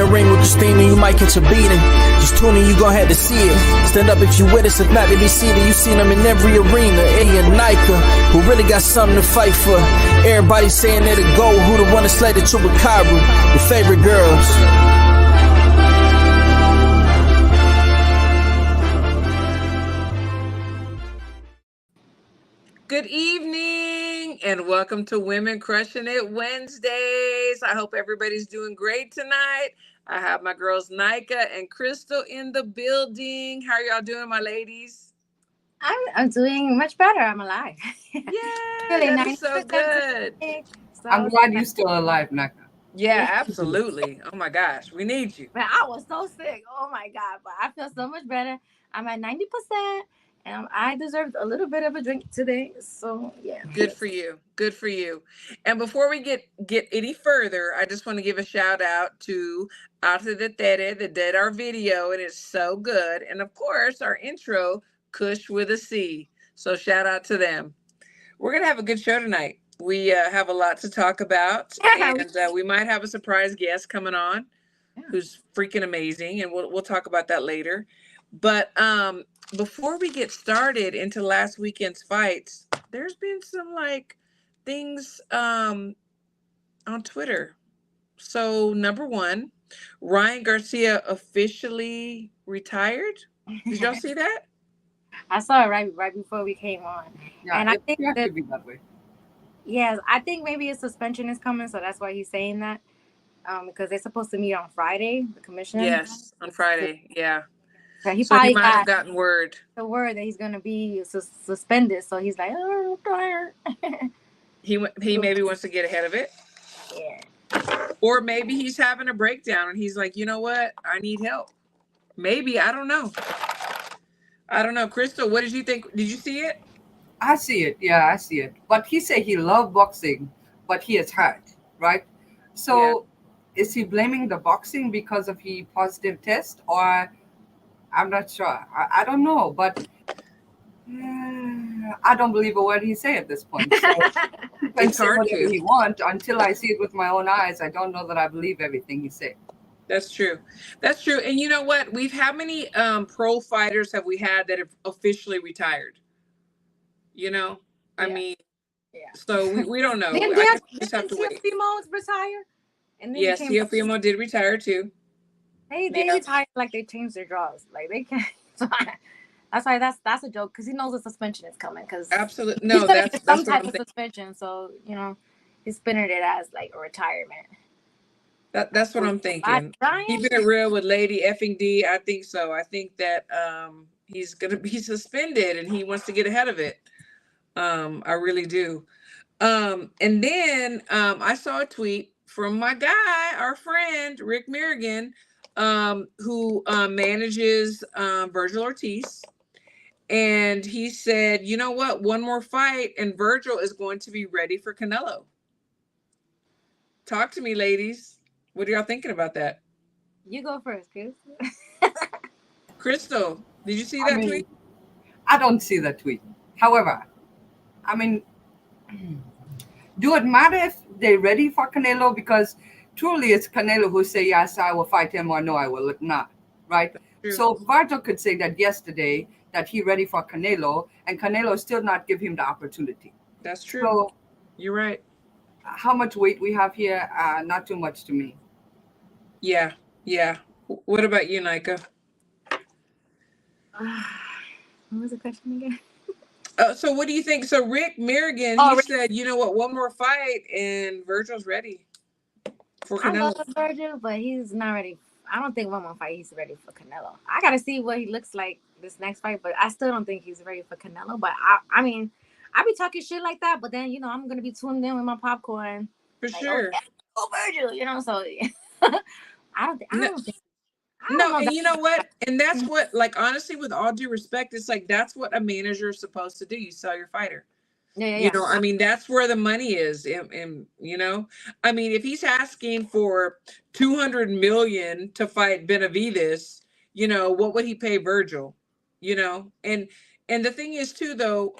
the ring with the steam and you might catch a beating. Just tune in, you gon' have to see it. Stand up if you with us, if not, they be seated. You seen them in every arena. Eddie and Nika, who really got something to fight for. Everybody saying they're the GOAT, who the one that slayed the Chupacabra. Your favorite girls. Good evening and welcome to Women Crushing It Wednesdays. I hope everybody's doing great tonight. I have my girls Nika and Crystal in the building. How are y'all doing, my ladies? I'm doing much better. I'm alive. Yeah, Really that nice. is so good. So I'm glad you're still alive, Nika. Yeah, absolutely. Oh my gosh, we need you. But I was so sick. Oh my God. But I feel so much better. I'm at 90%. And I deserved a little bit of a drink today. So, yeah. Good for you. Good for you. And before we get any further, I just want to give a shout out to Arte de Tere that did our video. And it's so good. And of course, our intro, Kush with a C. So shout out to them. We're going to have a good show tonight. We have a lot to talk about. And we might have a surprise guest coming on who's freaking amazing. And we'll talk about that later. But before we get started into last weekend's fights, there's been some things on Twitter. So number one, Ryan Garcia officially retired. Did y'all see that? I saw it right before we came on. Yeah, and I think to be that way. Yes, I think maybe a suspension is coming, so that's why he's saying that. Because they're supposed to meet on Friday, the commissioner. Yes, on Friday. Yeah. So he might got have gotten the word that he's going to be suspended. So he's like, oh, I'm tired. He maybe wants to get ahead of it. Yeah. Or maybe he's having a breakdown and he's like, you know what? I need help. Maybe. I don't know. Crystal, what did you think? Did you see it? I see it. Yeah, I see it. But he said he loved boxing, but he is hurt, right? So Is he blaming the boxing because of the positive test, or I'm not sure. I don't know, but I don't believe a word he say at this point. So he can say whatever he wants. Until I see it with my own eyes, I don't know that I believe everything he said. That's true. And you know what? How many pro fighters have we had that have officially retired? I mean, so we don't know. I just have to wait. Teofimo's retire? And yes, Teofimo did retire too. They retired like they changed their draws. Like they can't. That's why that's a joke, because he knows a suspension is coming. Because absolutely no, that's some type of suspension. So he's spinning it as like a retirement. That's what I'm thinking. Keeping it real with Lady Effing D, I think so. I think that he's gonna be suspended and he wants to get ahead of it. I really do. And then I saw a tweet from my guy, our friend Rick Merrigan, who manages Virgil Ortiz. And he said, you know what? One more fight and Virgil is going to be ready for Canelo. Talk to me, ladies. What are y'all thinking about that? You go first, Chris. Crystal, did you see that tweet? I don't see that tweet. However, do it matter if they're ready for Canelo? Because truly it's Canelo who say, yes, I will fight him, or no, I will not, right? So Virgil could say that yesterday that he ready for Canelo, and Canelo still not give him the opportunity. That's true. So you're right. How much weight we have here? Not too much to me. Yeah. What about you, Nika? What was the question again? So what do you think? So Rick Merrigan, said, you know what, one more fight and Virgil's ready for Canelo. I love Virgil, but he's not ready. I don't think one more fight he's ready for Canelo. I got to see what he looks like this next fight, but I still don't think he's ready for Canelo. But I mean, I be talking shit like that, but then, I'm going to be tuned in with my popcorn. For sure. Oh, Virgil, so I don't think. And you know what? And that's what, honestly, with all due respect, it's that's what a manager is supposed to do. You sell your fighter. Yeah. That's where the money is. And if he's asking for $200 million to fight Benavidez, what would he pay Virgil? And the thing is too, though,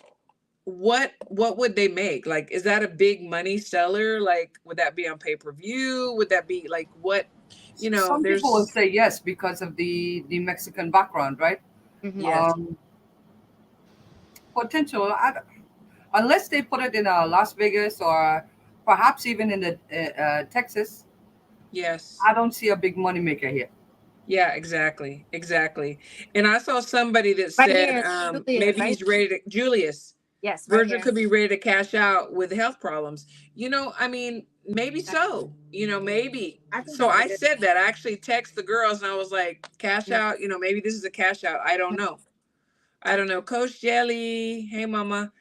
what would they make? Is that a big money seller? Would that be on pay-per-view? Would that be what You know, Some people will say yes because of the Mexican background, right? Yes. Potential. Unless they put it in Las Vegas or perhaps even in the Texas, Yes. I don't see a big money maker here. Yeah, exactly. Exactly. And I saw somebody that Right said here, Julius, maybe right? he's ready to, Julius, Yes, right Virgil here. could be ready to cash out with health problems. You know, I mean, maybe so. You know, maybe. I think So that's a I good. said that. I actually text the girls and I was like, cash out, you know, maybe this is a cash out. I don't know. I don't know. Coach Jelly, hey mama.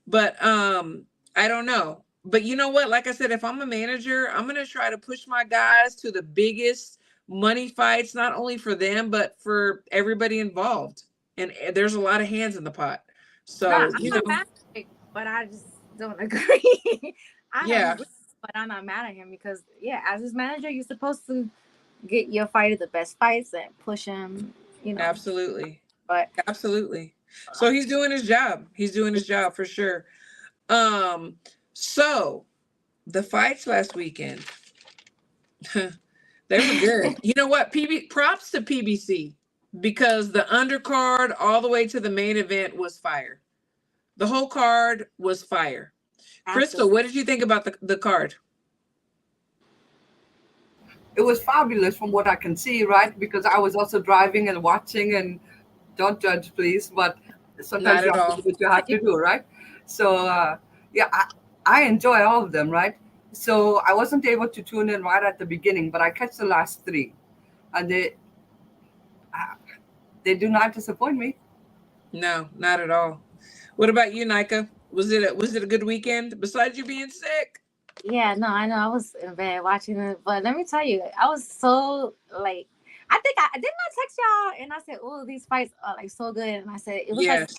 But I don't know. But you know what? Like I said, if I'm a manager, I'm gonna try to push my guys to the biggest money fights, not only for them, but for everybody involved. And there's a lot of hands in the pot. Nah, So, I'm you not know, mad at it, but I just don't agree. I don't yeah, agree, but I'm not mad at him because yeah, as his manager, you're supposed to get your fighter the best fights and push him, you know. absolutely. But Absolutely. So he's doing his job. He's doing his job for sure. Um, so the fights last weekend. They were good. You know what? Props to PBC because the undercard all the way to the main event was fire. The whole card was fire. Crystal, absolutely, what did you think about the card? It was fabulous from what I can see, right? Because I was also driving and watching, and don't judge, please. But sometimes Not you at have to all. do what you have to do, right? So yeah, I enjoy all of them, right? So I wasn't able to tune in right at the beginning, but I catch the last three, and they do not disappoint me. No, not at all. What about you, Nika? Was it a good weekend besides you being sick? yeah, no, I know I was in bed watching it, but let me tell you, I was so like, I think I didn't I text y'all and I said, oh, these fights are like so good, and I said it was like Yes.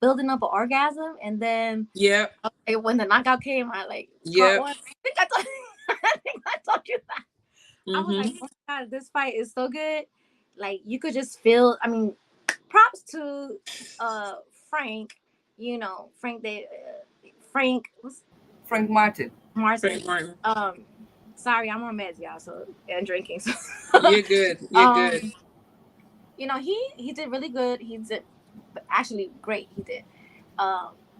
building up an orgasm, and then Yep. when the knockout came, I like caught Yep. one. I think I told, I think I told you that. I was like, Mm-hmm. oh my God, this fight is so good. Like you could just feel. I mean, props to uh Frank. You know, Frank what's Frank Martin. Martin. Frank Martin. Sorry, I'm on meds, y'all. So and drinking. So, You're good. You're good. you know, he did really good. He did actually great. He did.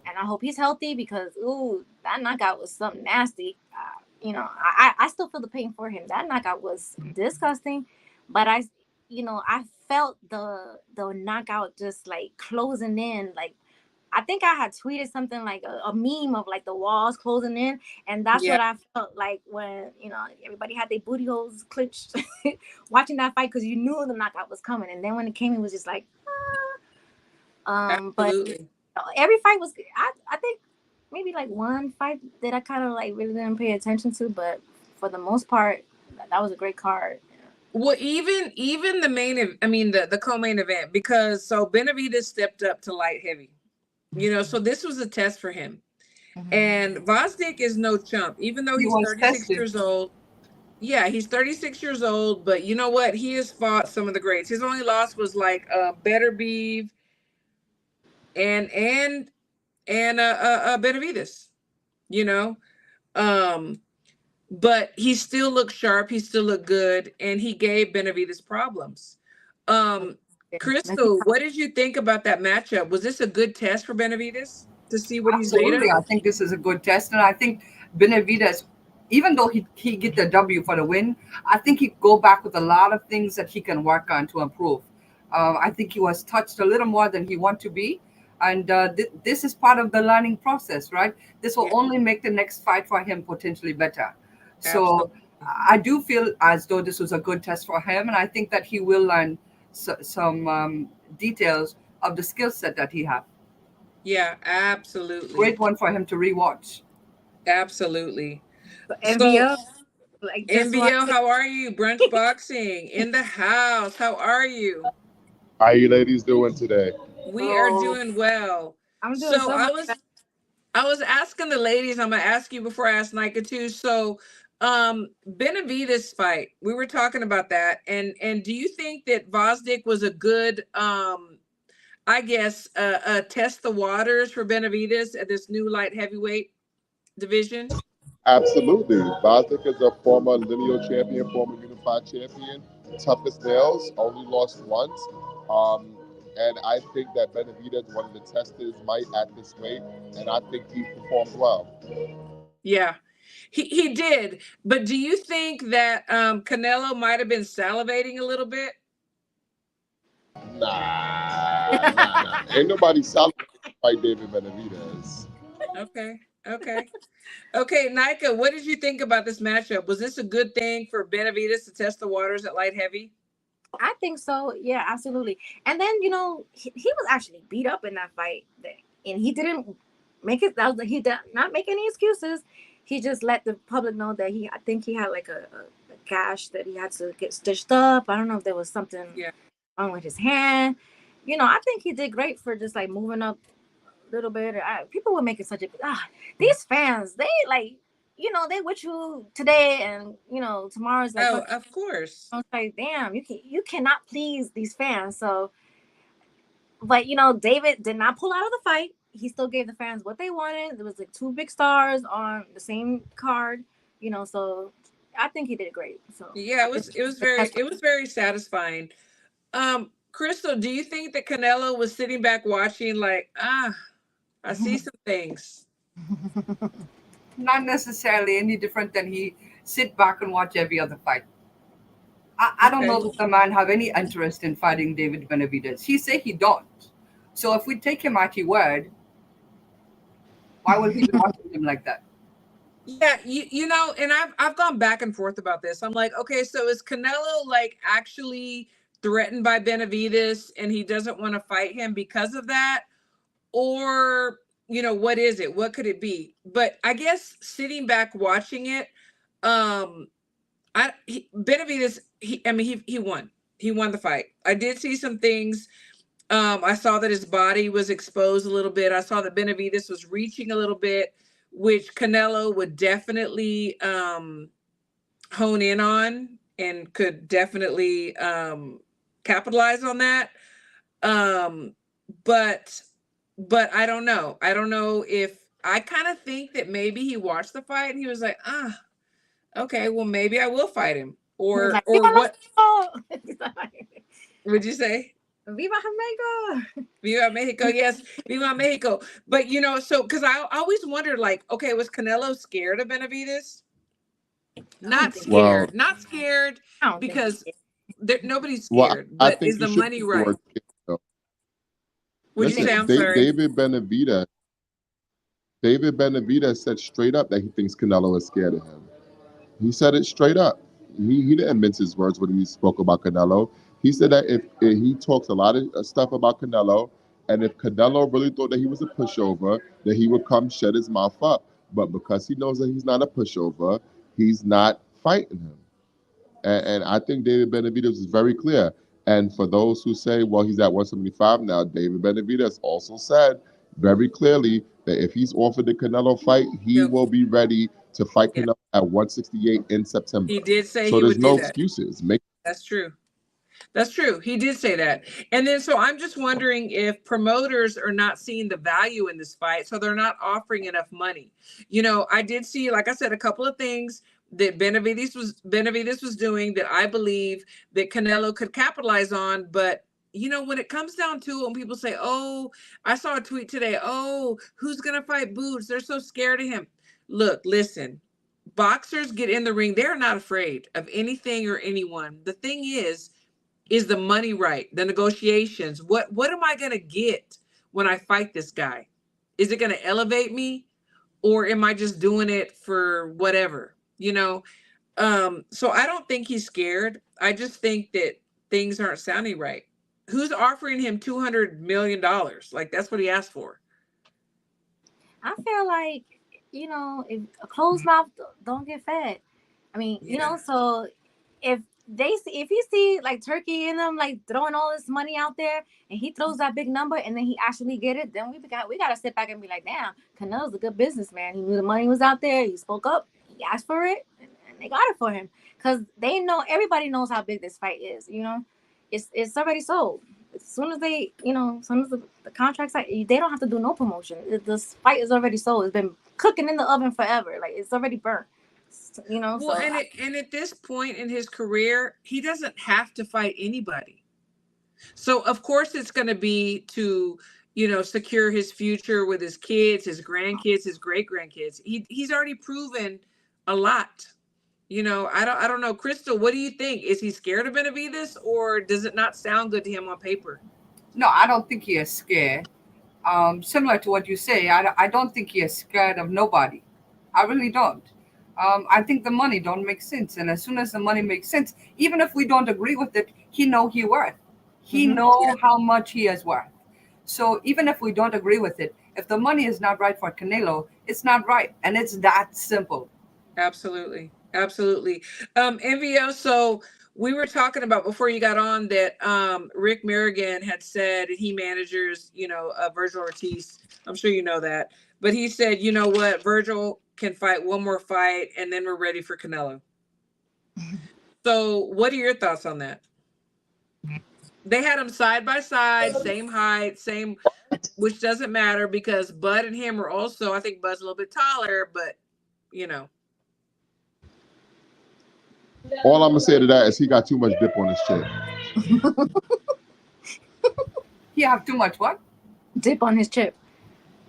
And I hope he's healthy because ooh, that knockout was something nasty. You know, I still feel the pain for him. That knockout was disgusting, but I felt the knockout just like closing in. Like I think I had tweeted something like a meme of like the walls closing in, and that's Yeah. what I felt like when everybody had their booty holes clenched watching that fight because you knew the knockout was coming, and then when it came, it was just like, but Absolutely. every fight was. I think maybe like one fight that I kind of like really didn't pay attention to, but for the most part, that was a great card. Well, even the I mean the co-main event, because so Benavidez stepped up to light heavy. You know, so this was a test for him. And Gvozdyk is no chump, even though He he's was 36 tested. years old. Yeah, he's 36 years old, but you know what? He has fought some of the greats. His only loss was like Better Beeve and Benavidez, you know. But he still looked sharp, he still looked good, and he gave Benavidez problems. Crystal, what did you think about that matchup? Was this a good test for Benavidez to see what he's made Absolutely, of? I think this is a good test, and I think Benavidez, even though he get the W for the win, I think he go back with a lot of things that he can work on to improve. I think he was touched a little more than he want to be, and this is part of the learning process, right? This will Yeah, only make the next fight for him potentially better. So absolutely. I do feel as though this was a good test for him, and I think that he will learn some details of the skill set that he has. Yeah, absolutely. Great one for him to rewatch. Absolutely. So So, MVO, like just want NBL, how are you? Brunch Boxing in the house. How are you? How you ladies doing today? We are Hello. doing well. I'm doing So so I much. was I was asking the ladies, I'm gonna ask you before I ask Nika too. So Benavidez fight, we were talking about that. And do you think that Gvozdyk was a good I guess test the waters for Benavidez at this new light heavyweight division? Absolutely. Gvozdyk is a former lineal champion, former unified champion, toughest nails, only lost once. And I think that Benavidez, one of the testers, might at this weight, and I think he performed well. Yeah, he did. But do you think that Canelo might have been salivating a little bit? Nah. Ain't nobody celebrating like David Benavidez. Okay, Nika, what did you think about this matchup? Was this a good thing for Benavidez to test the waters at light heavy? I think so. Yeah, absolutely. And then he was actually beat up in that fight, and he didn't make it. He did not make any excuses. He just let the public know that I think he had like a gash that he had to get stitched up. I don't know if there was something wrong with his hand. I think he did great for just like moving up a little bit. People were making such a these fans. They like. They with you today, and tomorrow's like. Oh, of course. I was like, damn, you cannot please these fans. So, but David did not pull out of the fight. He still gave the fans what they wanted. There was like 2 big stars on the same card. So I think he did great. So yeah, it was very satisfying. Crystal, do you think that Canelo was sitting back watching like, I see some things? Not necessarily any different than he sit back and watch every other fight. I don't know that the man have any interest in fighting David Benavidez. He say he don't. So if we take him at his word, why would he be watching him like that? Yeah, and I've gone back and forth about this. I'm like, okay, so is Canelo like actually threatened by Benavidez and he doesn't want to fight him because of that? Or what is it? What could it be? But I guess sitting back watching it, Benavidez, he won. He won the fight. I did see some things. I saw that his body was exposed a little bit. I saw that Benavidez was reaching a little bit, which Canelo would definitely hone in on and could definitely capitalize on that. But I don't know. I don't know if I kind of think that maybe he watched the fight and he was like, okay, well, maybe I will fight him. Or what? Would you say? Viva Mexico. Viva Mexico. Yes. Viva Mexico. But, so because I always wondered, like, okay, was Canelo scared of Benavidez? Not scared. Well, not scared because nobody's Well, scared. I But think is the you should money use the right? word scared, though. Would you say? I'm Listen, sorry. David Benavidez said straight up that he thinks Canelo is scared of him. He said it straight up. He didn't mince his words when he spoke about Canelo. He said that if he talks a lot of stuff about Canelo, and if Canelo really thought that he was a pushover, then he would come shut his mouth up. But because he knows that he's not a pushover, he's not fighting him. And I think David Benavidez is very clear. And for those who say, well, he's at 175 now, David Benavidez also said very clearly that if he's offered the Canelo fight, he will be ready to fight Canelo at 168 in September. He did say so he there's would no do that. excuses. That's true. That's true. He did say that. And then, so I'm just wondering if promoters are not seeing the value in this fight, so they're not offering enough money. I did see, like I said, a couple of things that Benavidez was doing that I believe that Canelo could capitalize on. But, when it comes down to it, when people say, oh, I saw a tweet today, oh, who's going to fight Boots? They're so scared of him. Look, listen, boxers get in the ring. They're not afraid of anything or anyone. The thing is the money right? The negotiations. What am I going to get when I fight this guy? Is it going to elevate me, or am I just doing it for whatever? So I don't think he's scared. I just think that things aren't sounding right. Who's offering him $200 million? Like, that's what he asked for. I feel like, if a closed mouth don't get fed. I mean, so if you see like Turkey in them like throwing all this money out there, and he throws that big number and then he actually get it, then we got to sit back and be like, damn, Canelo's a good businessman. He knew the money was out there. He spoke up. He asked for it, and they got it for him because everybody knows how big this fight is. It's already sold. as soon as they, as soon as the contract's like, they don't have to do no promotion. This fight is already sold. It's been cooking in the oven forever. Like, it's already burnt. Well, So and at this point in his career, he doesn't have to fight anybody. So of course it's going to be to, secure his future with his kids, his grandkids, his great grandkids. He's already proven a lot. I don't know, Crystal, what do you think? Is he scared of Benavidez, or does it not sound good to him on paper? No, I don't think he is scared. Similar to what you say, I don't think he is scared of nobody. I really don't. I think the money don't make sense, and as soon as the money makes sense, even if we don't agree with it, he know he worth. He know how much he is worth. So even if we don't agree with it, if the money is not right for Canelo, it's not right, and it's that simple. Absolutely. MVO, so we were talking about before you got on that Rick Merrigan had said he managers, Virgil Ortiz. I'm sure you know that. But he said, you know what, Virgil can fight one more fight and then we're ready for Canelo. So what are your thoughts on that? They had them side by side, same height, same, which doesn't matter because Bud and him are also, I think Bud's a little bit taller, but All I'm gonna say to that is he got too much dip on his chip. He have too much what? Dip on his chip.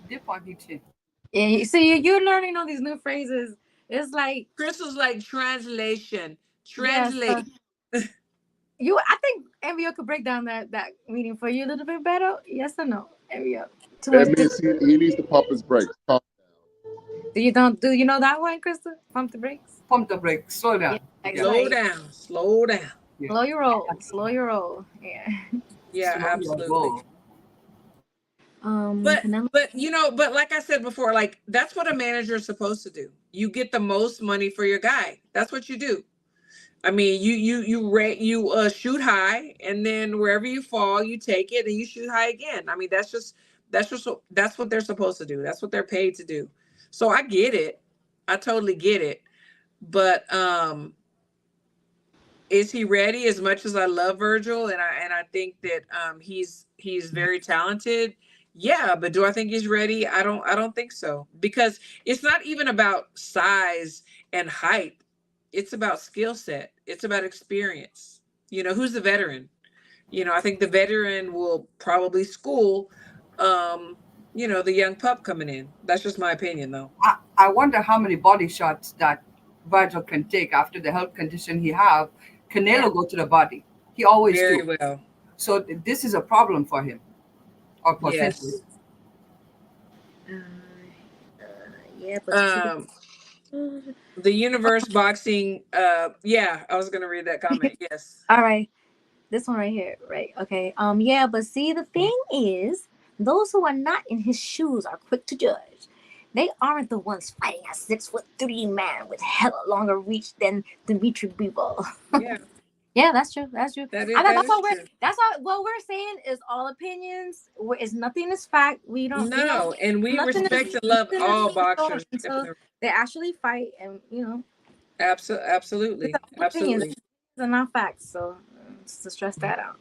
Dip on his chip. Yeah, you see, you're learning all these new phrases. It's like Crystal's like translation. Translate. I think MVO could break down that meaning for you a little bit better. Yes or no, MVO? That means he needs to pump his brakes. Do you know that one, Crystal? Pump the brakes. Pump the brakes. Slow down. Yeah, Slow down. Yeah. Slow your roll. Yeah. Yeah, slow absolutely. But but like I said before, like that's what a manager is supposed to do. You get the most money for your guy. That's what you do. I mean, you shoot high, and then wherever you fall, you take it and you shoot high again. I mean, that's what they're supposed to do. That's what they're paid to do. So I get it. I totally get it. But is he ready? As much as I love Virgil and I think that he's very talented. Yeah, but do I think he's ready? I don't think so, because it's not even about size and height. It's about skill set. It's about experience. Who's the veteran? I think the veteran will probably school the young pup coming in. That's just my opinion, though. I wonder how many body shots that Virgil can take after the health condition he have. Canelo go to the body. He always very do. well. So this is a problem for him, or potentially. Yes. But the Universe Boxing. I was gonna read that comment. Yes. All right. This one right here. Right. Okay. Yeah, but see, the thing is, those who are not in his shoes are quick to judge. They aren't the ones fighting a 6'3" man with hella longer reach than Dimitri Bivol. Yeah. Yeah, that's true. That's true. That's what we're saying is all opinions. Nothing is fact. We don't. No, and we respect and love all boxers. They actually fight, and Absolutely. Opinions are not facts. So just to stress that out.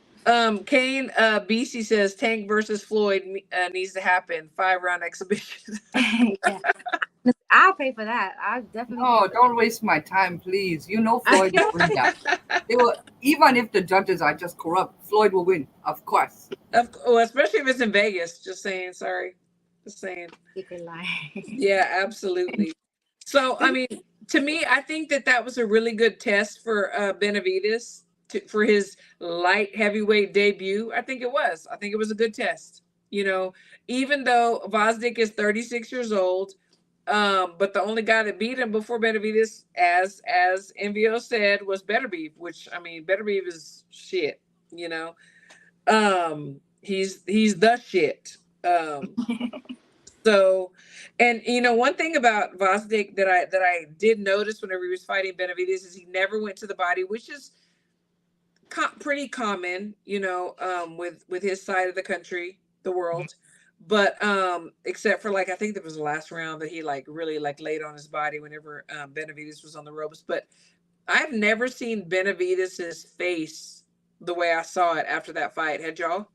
Kane BC says Tank versus Floyd needs to happen. 5-round exhibition. Yeah. I'll pay for that. I definitely. No, don't waste my time, please. Floyd will win that. Even if the judges are just corrupt, Floyd will win, of course. Especially if it's in Vegas. Just saying. Sorry. Just saying. You could lie. Yeah, absolutely. So, I mean, to me, I think that was a really good test for Benavidez for his light heavyweight debut. I think it was a good test. Even though Gvozdyk is 36 years old, but the only guy that beat him before Benavidez, as MVO said, was Beterbiev, which, I mean, Beterbiev is shit. He's the shit. So, and one thing about Gvozdyk that I did notice whenever he was fighting Benavidez is he never went to the body, which is pretty common, with his side of the country, the world. But except for I think that was the last round that he really laid on his body whenever Benavidez was on the ropes. But I've never seen Benavidez's face the way I saw it after that fight. Had y'all?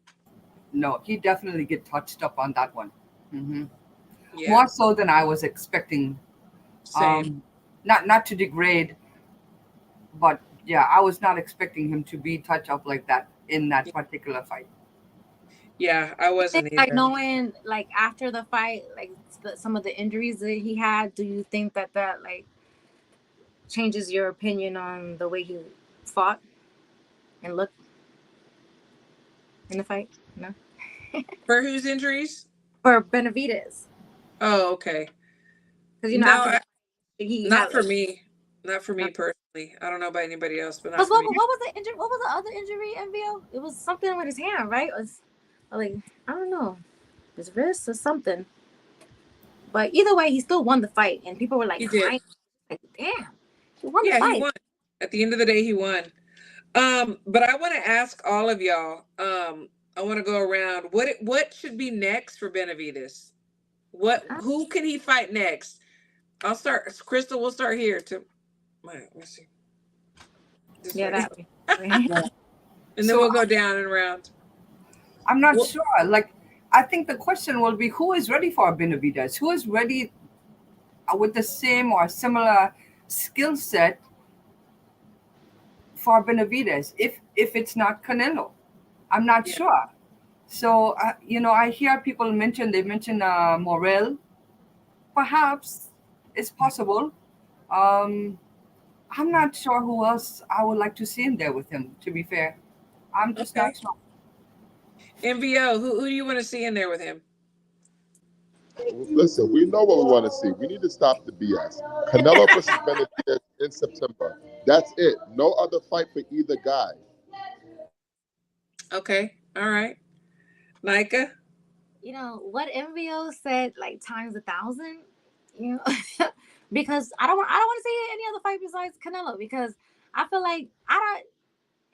no, he definitely get touched up on that one. Hmm. Yeah, More so than I was expecting. same. Not to degrade, but yeah, I was not expecting him to be touched up like that in that particular fight. Yeah, I Think, wasn't like either. knowing like after the fight, like some of the injuries that he had, do you think that like changes your opinion on the way he fought and looked in the fight? No, For whose injuries? for Benavidez, Oh, okay. because No, after the fight, he not had for like. me. Not for me personally. I don't know about anybody else, but not Because for me. what was the injury? What was the other injury, MVO? It was something with his hand, right? It was like I don't know, his wrist or something. But either way, he still won the fight, and people were like He did. crying, like, "Damn, he won the Yeah, he fight." won. At the end of the day, he won. But I want to ask all of y'all. I want to go around. What should be next for Benavidez? Who can he fight next? I'll start. Crystal, we'll start here. Let's see. This Yeah, way. that way. And then So we'll go down and around. I'm not Well, sure. Like, I think the question will be who is ready for Benavidez? Who is ready with the same or similar skill set for Benavidez? If it's not Canelo, I'm not yeah. sure. So I hear people they mention Morel. Perhaps it's possible. Um, I'm not sure who else I would like to see in there with him. To be fair, I'm just Okay. not sure. MVO, who do you want to see in there with him? Listen, we know what we want to see. We need to stop the BS. Canelo versus Benavidez in September. That's it. No other fight for either guy. Okay. All right. Micah? What MVO said like times 1,000. You know, because I don't want to see any other fight besides Canelo because I feel like I don't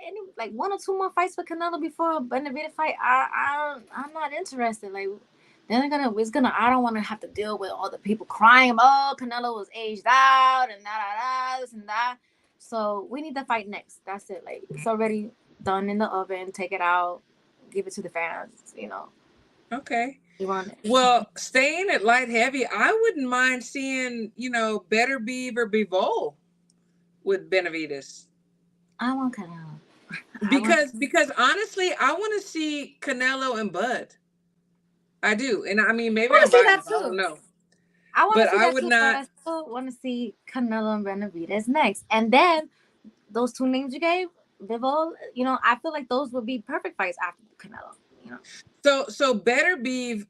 any like 1 or 2 more fights for Canelo before Benavidez fight. I'm not interested. Like then I don't want to have to deal with all the people crying. Oh, Canelo was aged out and this and that. So we need to fight next. That's it. Like it's already done in the oven. Take it out. Give it to the fans. Okay. You want it. Well, staying at light heavy, I wouldn't mind seeing, Better Beav or Bivol with Benavidez. I want Canelo. Because honestly, I want to see Canelo and Bud. I do. And I mean, maybe I want I'm to see that biased. I don't too. know. I want But to see I that would too, but not. I still want to see Canelo and Benavidez next. And then those 2 names you gave, Bivol, I feel like those would be perfect fights after Canelo. So Better Beav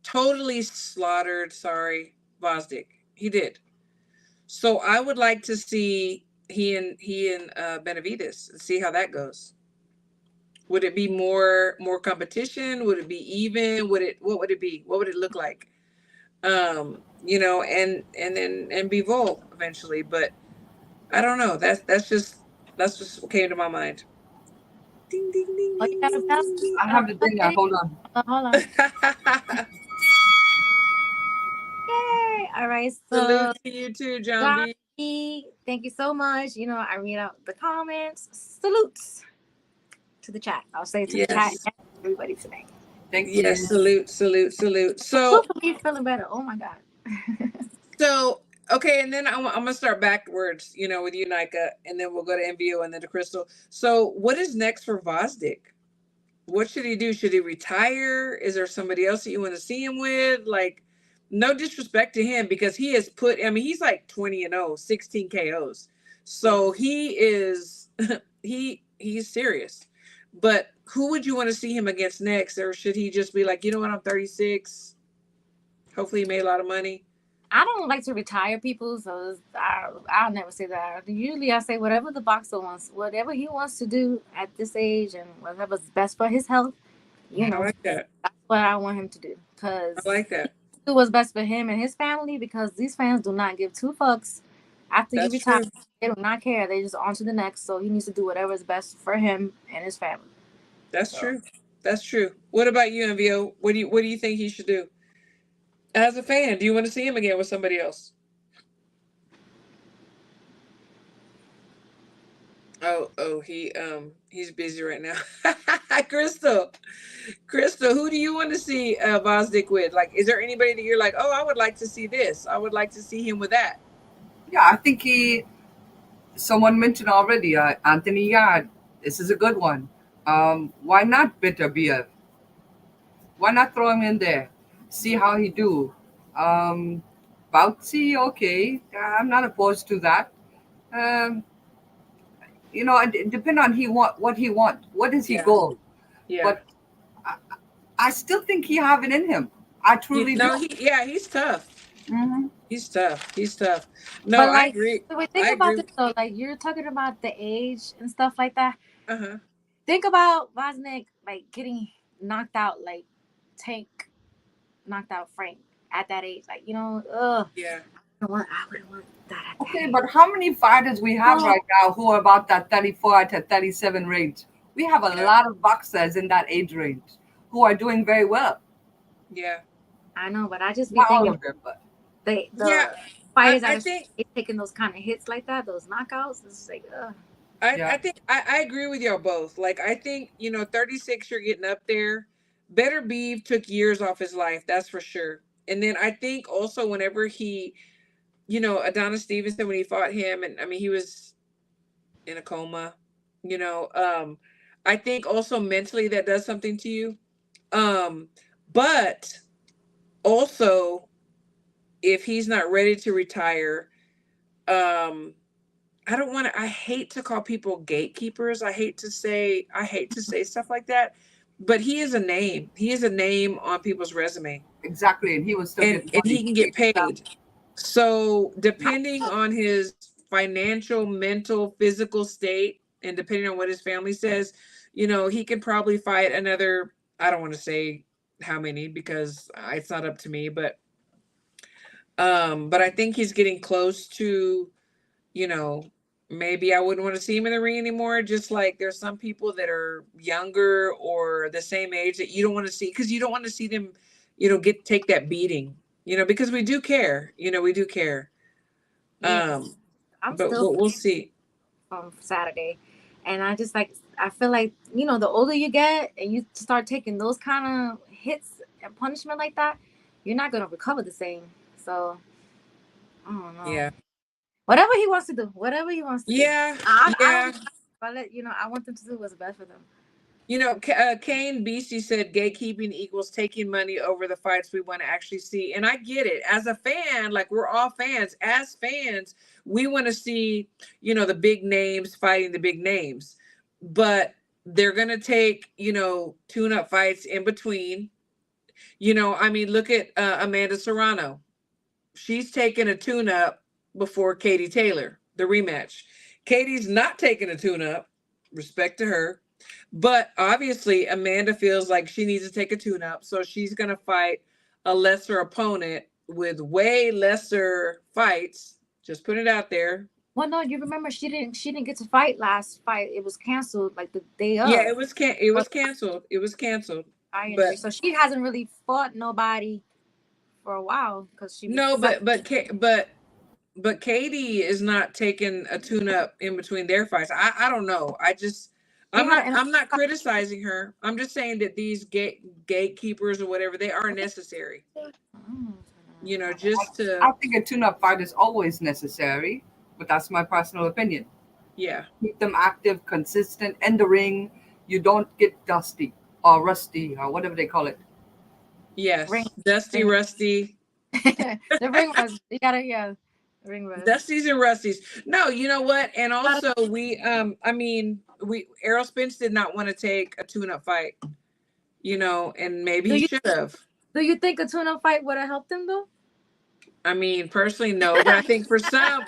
totally slaughtered, Gvozdyk. He did. So I would like to see he and Benavidez and see how that goes. Would it be more competition? Would it be even? What would it be? What would it look like? And then Bivol eventually, but I don't know. That's just what came to my mind. Ding ding ding Oh, you got a bell? ding ding. I have the thing there. Hold on. Hold on. Yay! All right. Salute So, to you too, John John B. B, thank you so much. I read out the comments. Salutes to the chat. I'll say to the chat Yes. and everybody today. Thank you. Yes, salute. So Hopefully he's feeling better. Oh my God. Okay, and then I'm gonna start backwards, with you, Nika, and then we'll go to MVO and then to Crystal. So what is next for Gvozdyk? What should he do? Should he retire? Is there somebody else that you want to see him with? Like, no disrespect to him because he has he's like 20-0, 16 KOs. So he is he's serious. But who would you want to see him against next? Or should he just be like, you know what, I'm 36. Hopefully he made a lot of money. I don't like to retire people, so I'll never say that. Usually I say whatever the boxer wants, whatever he wants to do at this age and whatever's best for his health, I like that. that's what I want him to do. Because I like that. do what's best for him and his family because these fans do not give 2 fucks. After you retire, they do not care. They just on to the next. So he needs to do whatever is best for him and his family. That's true. That's true. What about you, MVO? What do you think he should do? As a fan, do you want to see him again with somebody else? Oh, he's busy right now. Crystal, Crystal, who do you want to see Gvozdyk with? Like, is there anybody that you're like, oh, I would like to see this. I would like to see him with that. Yeah, I think someone mentioned already, Anthony Yard. This is a good one. Why not Benavidez? Why not throw him in there? See how he do. Um, Bouncy, okay. I'm not opposed to that. Um, it depend on what he want. What is he Yeah, goal? yeah. But I, I still think he have it in him. I truly do. No, he's tough. Hmm. He's tough. He's tough. No, But I like, agree. so we I think about agree. this though. Like you're talking about the age and stuff like that. Uh-huh. Think about Wozniak like getting knocked out, like Tank knocked out Frank at that age. Like ugh. Yeah. I wouldn't want that at that Okay, age. but how many fighters we have Oh, right now who are about that 34 to 37 range? We have a Yeah. lot of boxers in that age range who are doing very well. Yeah. I know, but I just be Not all thinking of them, but the Yeah. fighters I that think are taking those kind of hits like that, those knockouts. It's just like, ugh. yeah. I think I agree with y'all both. Like I think, 36, you're getting up there. Better Beef took years off his life, that's for sure. And then I think also whenever he, Adonis Stevenson, when he fought him, and I mean he was in a coma, you know, um, I think also mentally that does something to you. But also if he's not ready to retire, um, I hate to call people gatekeepers. I hate to say stuff like that, but he is a name. He is a name on people's resume, Exactly. And he was still and getting and money he to can take get it down. paid. So depending on his financial, mental, physical state, and depending on what his family says, he could probably fight another, I don't want to say how many because it's not up to me, but I think he's getting close to, you know, maybe I wouldn't want to see him in the ring anymore. Just like there's some people that are younger or the same age that you don't want to see because you don't want to see them, take that beating, because we do care, we do care. Yeah, because Um, I'm but still we'll see. from Saturday, and I feel like the older you get and you start taking those kind of hits and punishment like that, you're not gonna recover the same. So I don't know. Yeah. Whatever he wants to do, whatever he wants to do. Yeah. I Yeah. don't. I I want them to do what's best for them. Kane Beastie said gatekeeping equals taking money over the fights we want to actually see. And I get it. As a fan, like we're all fans. As fans, we want to see, the big names fighting the big names. But they're going to take, tune-up fights in between. I mean, look at Amanda Serrano. She's taking a tune-up before Katie Taylor, the rematch. Katie's not taking a tune-up. Respect to her. But obviously, Amanda feels like she needs to take a tune up. So she's going to fight a lesser opponent with way lesser fights. Just put it out there. Well, no, you remember she didn't get to fight last fight. It was canceled like the day of. Yeah, it was canceled. It was canceled. Eye But injury. So she hasn't really fought nobody for a while because she was no, such. but Katie is not taking a tune up in between their fights. I don't know. She had an I'm not criticizing her. I'm just saying that these gatekeepers or whatever, they are necessary. Just to I think a tune-up fight is always necessary, but that's my personal opinion. yeah. Keep them active, consistent in the ring. You don't get dusty or rusty or whatever they call it. Yes. ring. Dusty, ring. rusty. The ring was you gotta the ring was. Dusties and Rusties. No, you know what? And also Errol Spence did not want to take a tune-up fight, and maybe he should have. Do you think a tune-up fight would have helped him though? I mean, personally, no, but I think for some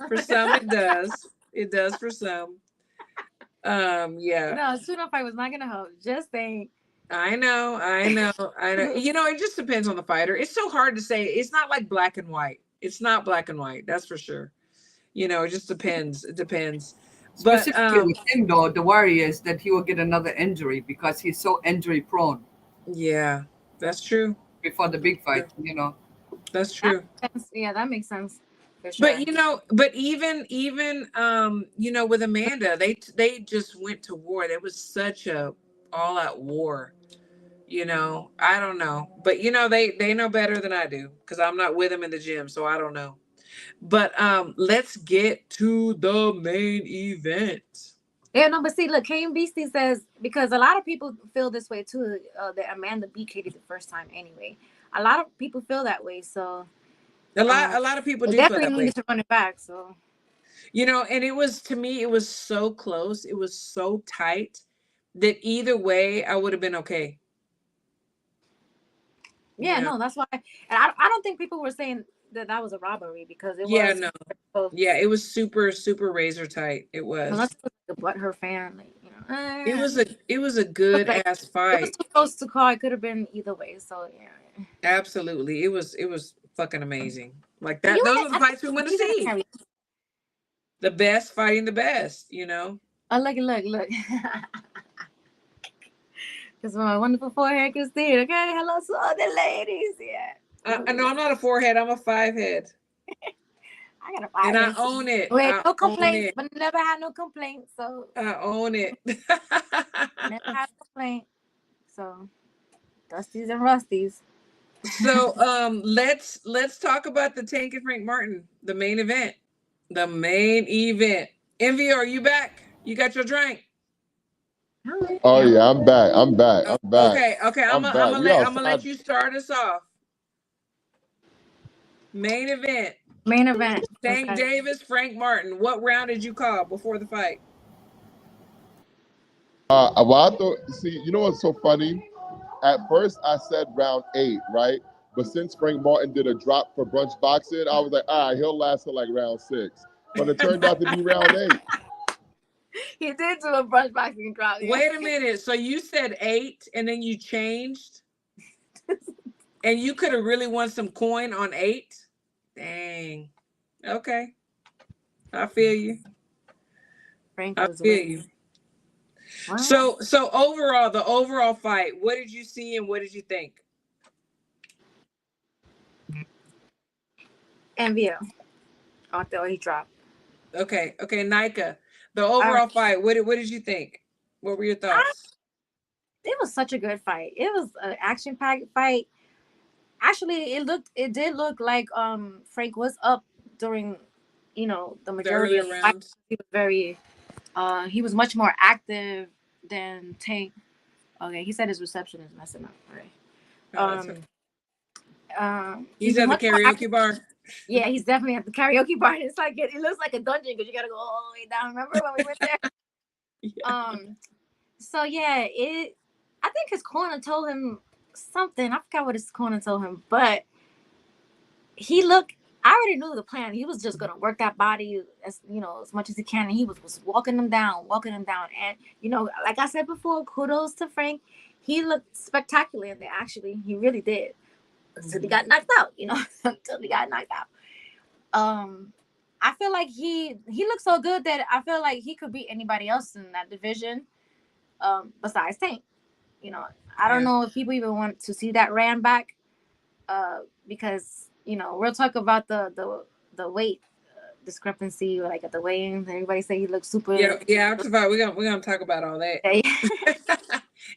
it does. It does for some. Yeah. No, a tune-up fight was not gonna help. Just saying. I know. It just depends on the fighter. It's so hard to say. It's not like black and white. It's not black and white. That's for sure. It just depends. It depends. But Specifically with him, though, the worry is that he will get another injury because he's so injury prone yeah, that's true. before the big fight. That's true. Yeah, that makes sense. for sure. But even with Amanda, they just went to war. There was such a all out war. I don't know, but they know better than I do because I'm not with them in the gym, so I don't know. But let's get to the main event. Yeah, no, but see, look, Kane Beastie says, because a lot of people feel this way too, that Amanda beat Katie the first time anyway. A lot of people feel that way, so a lot of people do feel definitely that way. needed to run it back. So and it was, to me, it was so close, it was so tight that either way I would have been okay. Yeah, no, that's why, and I don't think people were saying that was a robbery because it was. No. Yeah, it was super, super razor tight. It was. Unless it was like a butthurt fan, It was a good ass fight. It was too close to call. It could have been either way. So yeah. Absolutely, it was fucking amazing. Like that. Those are the fights we want to see. The best fighting the best. Oh, look. Because my wonderful forehead can see it. Okay, hello to all the ladies. Yeah. No, I'm not a forehead. I'm a 5 head. I got a 5 and head. I own it. Wait, no complaints, but never had no complaints. So I own it. Never had no complaint. So Dusties and Rusties. So let's talk about the Tank and Frank Martin, the main event. The main event. Envy, are you back? You got your drink? Oh yeah, I'm back. I'm back. Okay. I'm gonna let you start us off. Main event. Tank Davis, Frank Martin. What round did you call before the fight? Well, I thought. See, you know what's so funny? At first, I said round 8, right? But since Frank Martin did a drop for brunch boxing, I was like, all right, he'll last till like round 6. But it turned out to be round 8. He did do a brunch boxing drop. Yeah. Wait a minute. So you said 8 and then you changed? And you could have really won some coin on 8? Dang. Okay. I feel you. Frank I feel you. Wow. So overall, the overall fight, what did you see and what did you think? MVO. I thought he dropped. Okay, Nika. The overall fight, what did you think? What were your thoughts? It was such a good fight. It was an action-packed fight. Actually, it did look like Frank was up during, the majority of the fight. He was very he was much more active than Tank. Okay, he said his reception is messing up. All right. He's at the karaoke bar. Yeah, he's definitely at the karaoke bar. It's like it looks like a dungeon because you gotta go all the way down. Remember when we went there? Yeah. So yeah, I think his corner told him something. I forgot what his corner told him, but I already knew the plan. He was just gonna work that body as much as he can, and he was walking him down. And like I said before, kudos to Frank. He looked spectacular in there. Actually, he really did. Until he got knocked out, until he got knocked out. I feel like he looked so good that I feel like he could beat anybody else in that division, besides Tank. I don't know if people even want to see that ran back, because we'll talk about the weight discrepancy, like at the weigh-in. Everybody say he looks super. Yeah. After the fight, we're gonna talk about all that.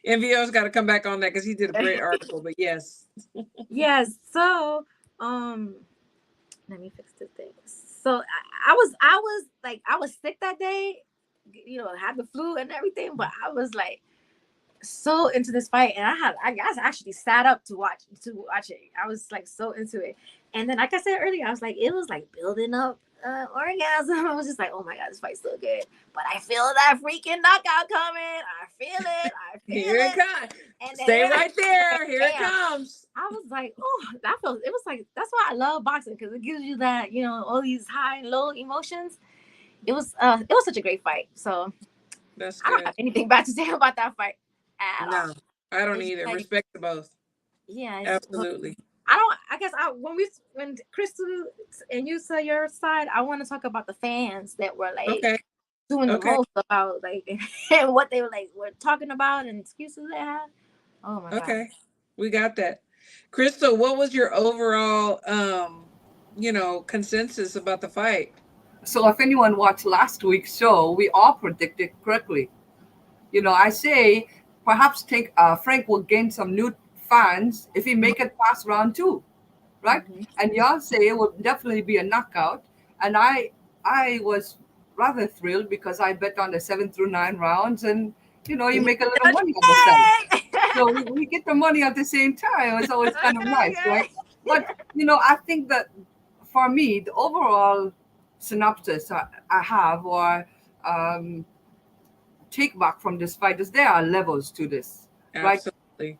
MVO's got to come back on that because he did a great article. But yes. Yes. So let me fix this thing. So I was sick that day, had the flu and everything, but I was like so into this fight, and I actually sat up to watch it. I was like so into it, and then like I said earlier, I was like, it was like building up orgasm. I was just like, oh my god, this fight's so good, but I feel that freaking knockout coming. I feel it. Here it comes. And stay right there. Here it comes. I was like, oh, it was like, that's why I love boxing, because it gives you that, all these high and low emotions. It was such a great fight. So that's good. I don't have anything bad to say about that fight at all. No, I don't either. Like, respect to both. Yeah, absolutely. When Crystal and you saw your side, I want to talk about the fans that were like doing the most about like and what they were talking about and excuses they had. Oh my god. Okay, we got that. Crystal, what was your overall consensus about the fight. So if anyone watched last week's show, we all predicted correctly. I say perhaps Frank will gain some new fans if he make it past round 2, right? Mhm. And y'all say it will definitely be a knockout. And I was rather thrilled because I bet on the 7 through 9 rounds, and you make a little money on the side. So we get the money at the same time. It's always kind of nice, right? But I think that for me, the overall synopsis I have, or take back from this fight, is there are levels to this, right? Absolutely.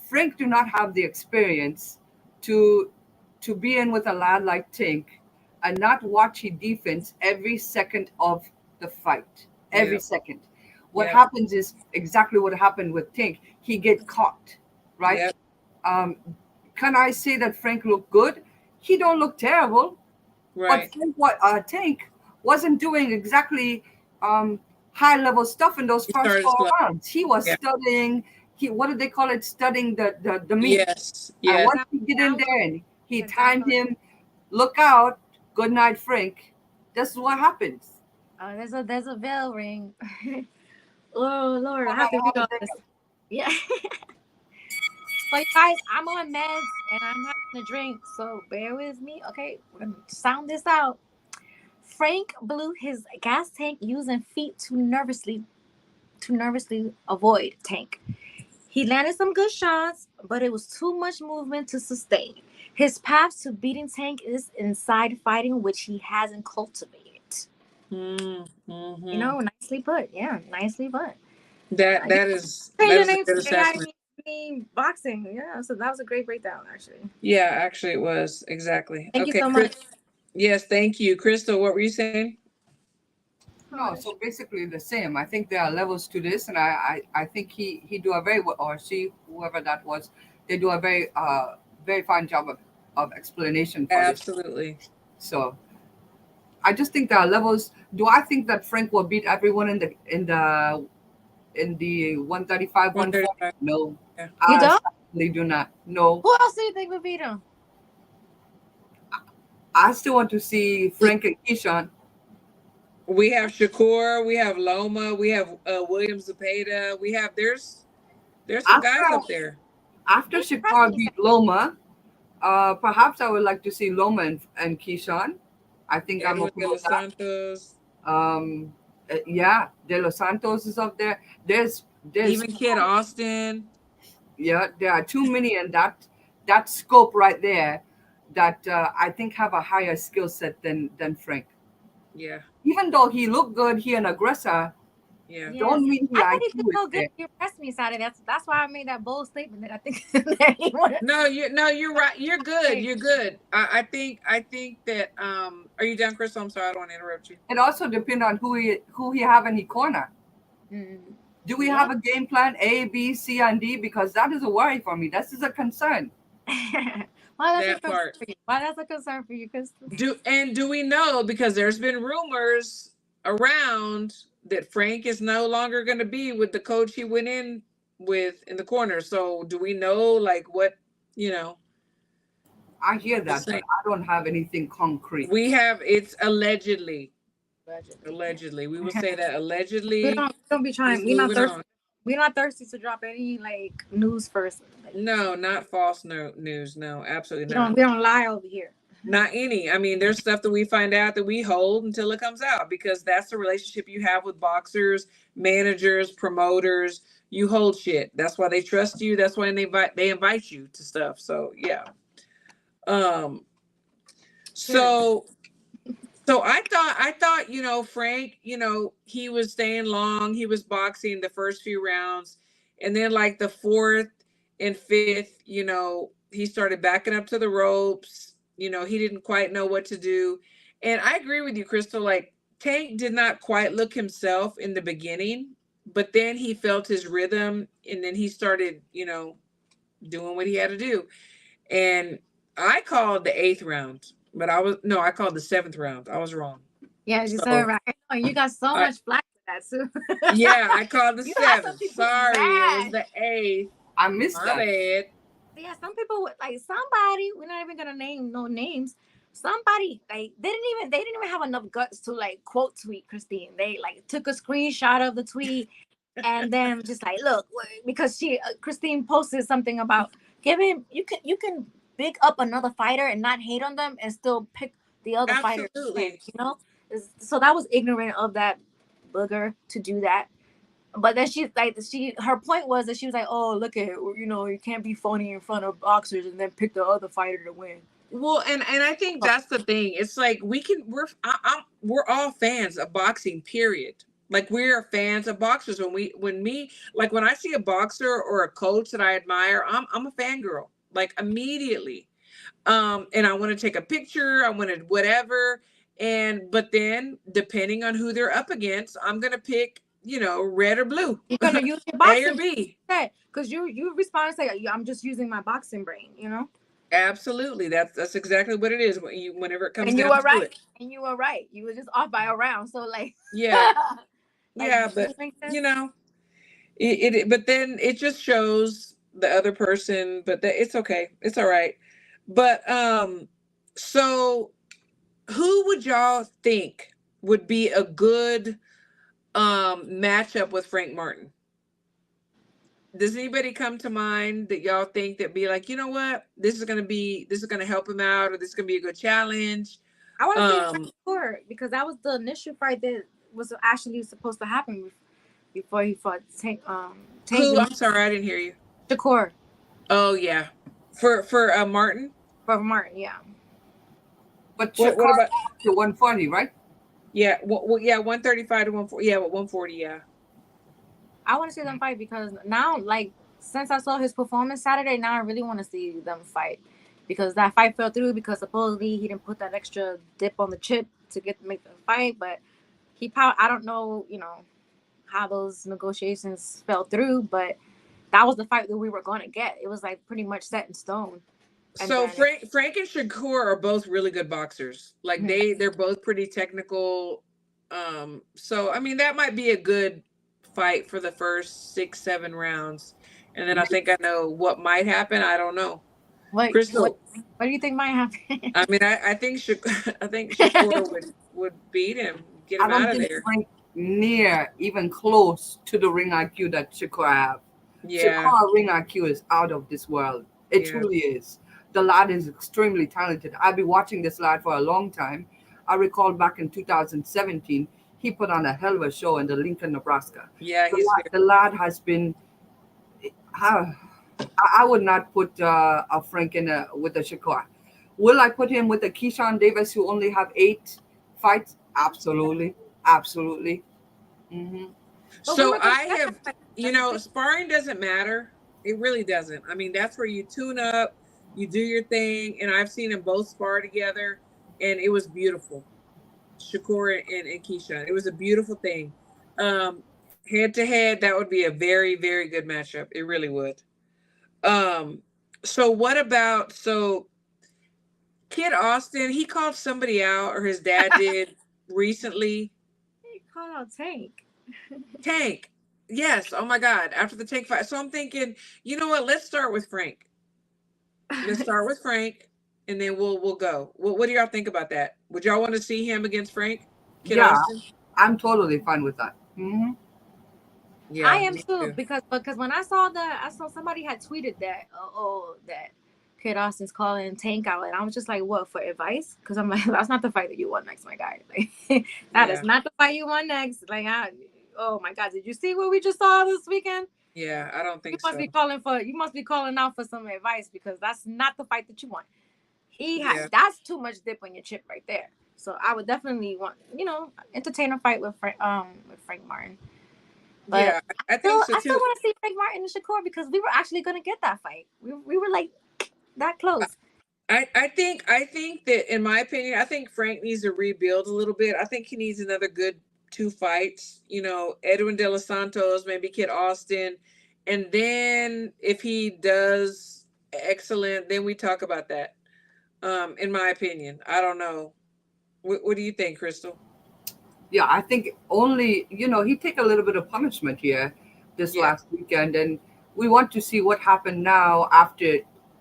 Frank do not have the experience to be in with a lad like Tink and not watch his defense every second of the fight. Every Yeah. second. What Yeah. happens is exactly what happened with Tink. He get caught, right? Yep. Can I say that Frank looked good? He don't look terrible, Right. but Tink wasn't doing exactly high level stuff in those He first started 4 slow. rounds. He was Yeah. studying. What did they call it? Studying the meat. Yes. And Yes. once he get in there and he timed him, look out, good night, Frank. This is what happens. Oh, there's a bell ring. Oh Lord, I have to read all this. Yeah. So you guys, I'm on meds and I'm having a drink, so bear with me. Okay, we're gonna sound this out. Frank blew his gas tank using feet to nervously avoid Tank. He landed some good shots, but it was too much movement to sustain. His path to beating Tank is inside fighting, which he hasn't cultivated. Mm-hmm. Nicely put. Yeah, nicely put. That is Change your a name good to assessment. AIB boxing. Yeah, so that was a great breakdown, actually. Yeah, actually it was. Exactly. Thank you Okay, so much. Yes, thank you. Crystal, what were you saying? No, so basically the same. I think there are levels to this, and I think he do a very well, or she, whoever that was, they do a very fine job of explanation for this. Absolutely. So I just think there are levels. Do I think that Frank will beat everyone in the 135, 140? 135. No, Yeah. You I don't? certainly do not. No, Who else do you think would beat him? I still want to see Frank and Keyshawn. We have Shakur, we have Loma, we have William Zepeda. There's some guys After up there. after They surprised Shakar me. beat Loma, perhaps I would like to see Loma and Keyshawn. I think I'm Edwin okay De with Los that. Santos, Yeah, De Los Santos is up there. There's even Kid Austin. yeah, there are too many in that scope right there that I think have a higher skill set than Frank. Yeah, Even though he looked good, he an aggressor, yeah. Yes. don't mean he I thought he IQ did is so good. there. He impressed me, Saturday. That's why I made that bold statement that I think that he wanted. No, you're right. You're good. You're good. I think that are you done, Crystal? I'm sorry, I don't want to interrupt you. It also depends on who he have in the corner. Do we have a game plan A, B, C, and D? Because that is a worry for me. That is a concern. Why That part. for you? Why that's a concern for you, Crystal? Do we know, because there's been rumors around that Frank is no longer going to be with the coach he went in with in the corner. So do we know like what, I hear that, but I don't have anything concrete. we have? It's allegedly. Allegedly. We will say that allegedly. We don't be trying. We're not thirsty to drop any like news first. No, not false news. No, absolutely not. We don't lie over here. Not any. I mean, there's stuff that we find out that we hold until it comes out, because that's the relationship you have with boxers, managers, promoters. You hold shit. That's why they trust you. That's why they invite you to stuff. So yeah. So I thought, Frank, he was staying long. He was boxing the first few rounds, and then like the fourth and fifth, he started backing up to the ropes. He didn't quite know what to do. And I agree with you, Crystal. Like, Tank did not quite look himself in the beginning, but then he felt his rhythm, and then he started, doing what he had to do. And I called the 8th round, but I called the 7th round. I was wrong. Yeah, you said it right. Oh, you got so much flack for that too. Yeah, I called the 7th. Sorry, it was the 8th. I missed that. Bad. Yeah, some people would like somebody. We're not even gonna name no names, somebody like they didn't even have enough guts to like quote tweet Christine. They like took a screenshot of the tweet and then just like look, because Christine posted something about giving you can big up another fighter and not hate on them and still pick the other fighter. Absolutely. You know, so that was ignorant of that booger to do that. But then her point was that she was like, oh, look at, you know, you can't be phony in front of boxers and then pick the other fighter to win. Well, and I think that's the thing. It's like we're all fans of boxing, period. Like we're fans of boxers. When I see a boxer or a coach that I admire, I'm a fangirl, like immediately. And I want to take a picture, I want to whatever. But then depending on who they're up against, I'm gonna pick, you know, red or blue. You're gonna use your boxing A or B. Because you respond and say, I'm just using my boxing brain, you know? Absolutely. That's exactly what it is whenever it comes and down you were to right. it. And you were right. You were just off by a round. So like yeah. like, Yeah, but you know, but then it just shows the other person, but it's okay. It's all right. But so who would y'all think would be a good matchup with Frank Martin? Does anybody come to mind that y'all think that be like, you know what, this is gonna help him out, or this is gonna be a good challenge? I want to say Shakur, because that was the initial fight that was actually supposed to happen before he fought Tank. Who? I'm sorry, I didn't hear you. Shakur. Oh yeah, for Martin. For Martin, yeah. But what about to 140, right? Yeah, well, yeah, 135 to 140. Yeah, 140. Yeah. I want to see them fight because now, like, since I saw his performance Saturday, now I really want to see them fight, because that fight fell through because supposedly he didn't put that extra dip on the chip to make the fight, but I don't know, you know, how those negotiations fell through, but that was the fight that we were going to get. It was like pretty much set in stone. And so Frank and Shakur are both really good boxers. Like they're both pretty technical. So I mean that might be a good fight for the first 6-7 rounds, and then I think I know what might happen. I don't know. Crystal, what do you think might happen? I mean, I think Shakur would beat him, get him out of there. Frank near even close to the ring IQ that Shakur have. Yeah, Shakur ring IQ is out of this world. It truly is. The lad is extremely talented. I've been watching this lad for a long time. I recall back in 2017, he put on a hell of a show in the Lincoln, Nebraska. Yeah, the lad has been. I would not put a Frank with a Shakur. Will I put him with a Keyshawn Davis who only have 8 fights? Absolutely, absolutely. Mm-hmm. So I have, you know, sparring doesn't matter. It really doesn't. I mean, that's where you tune up, you do your thing, and I've seen them both spar together, and it was beautiful. Shakur and Keyshawn. It was a beautiful thing. Head to head, that would be a very, very good matchup. It really would. So what about Kid Austin? He called somebody out, or his dad did recently. He called out Tank. Tank. Yes. Oh my God. After the Tank fight. So I'm thinking, you know what? Let's start with Frank. Let's start with Frank, and then we'll go. What do y'all think about that? Would y'all want to see him against Frank? Kid Austin? I'm totally fine with that. Mm-hmm. Yeah, I am too, because when I saw somebody had tweeted that that Kid Austin's calling Tank out, and I was just like, what, for advice? Because I'm like, that's not the fight that you want next, my guy. Like, that is not the fight you want next. Like, oh my God, did you see what we just saw this weekend? Yeah, I don't think you must be calling out for some advice, because that's not the fight that you want. That's too much dip on your chip right there. So I would definitely want, you know, entertain a fight with Frank Martin. But yeah, I think so too. I still want to see Frank Martin and Shakur, because we were actually going to get that fight. We were like that close. I think that, in my opinion, I think Frank needs to rebuild a little bit. I think he needs another good 2 fights. You know, Edwin De Los Santos, maybe Kid Austin, and then if he does excellent, then we talk about that. In my opinion, I don't know. What do you think, Crystal? Yeah, I think only, you know, he take a little bit of punishment here this last weekend, and we want to see what happened now after,